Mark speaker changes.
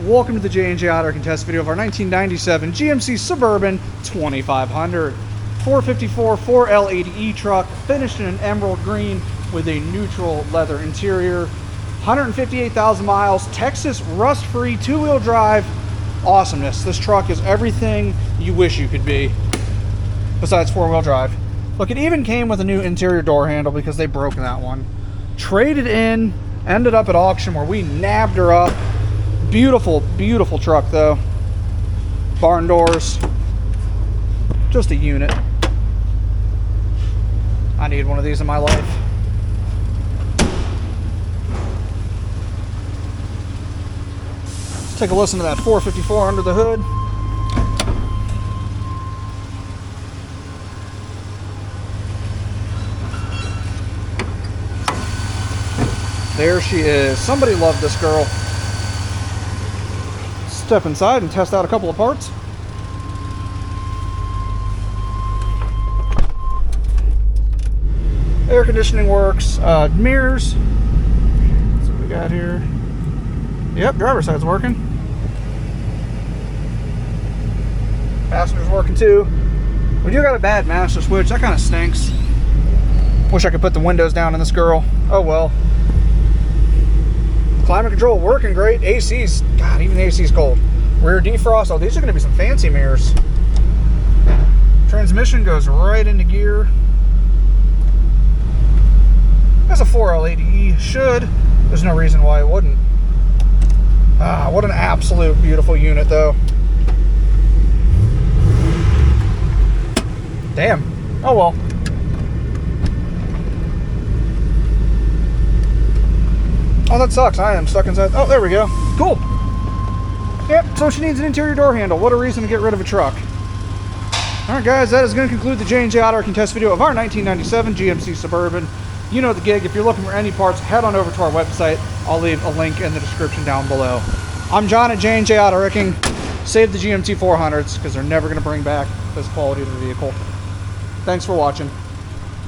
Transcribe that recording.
Speaker 1: Welcome to the J&J Auto Wrecking test video of our 1997 GMC Suburban 2500. 454 4L80E truck, finished in an emerald green with a neutral leather interior. 158,000 miles, Texas rust-free, two-wheel drive. Awesomeness. This truck is everything you wish you could be, besides four-wheel drive. Look, it even came with a new interior door handle because they broke that one. Traded in, ended up at auction where we nabbed her up. Beautiful, beautiful truck though. Barn doors. Just a unit. I need one of these in my life. Let's take a listen to that 454 under the hood. There she is. Somebody loved this girl. Step inside and test out a couple of parts. Air conditioning works. Mirrors. Let's see what we got here. Yep, driver's side's working. Passenger's working too. We do got a bad master switch. That kind of stinks. Wish I could put the windows down in this girl. Oh well. Climate control working great. AC's, God, even the AC's cold. Rear defrost. Oh, these are going to be some fancy mirrors. Transmission goes right into gear. That's a 4L80E. Should. There's no reason why it wouldn't. Ah, what an absolute beautiful unit, though. Damn. Oh well. Oh, that sucks. I am stuck inside. Oh, there we go. Cool. Yep, so she needs an interior door handle. What a reason to get rid of a truck. Alright guys, that is going to conclude the J&J Auto Wrecking test video of our 1997 GMC Suburban. You know the gig. If you're looking for any parts, head on over to our website. I'll leave a link in the description down below. I'm John at J&J Auto Wrecking. Save the GMT 400s because they're never going to bring back this quality of the vehicle. Thanks for watching.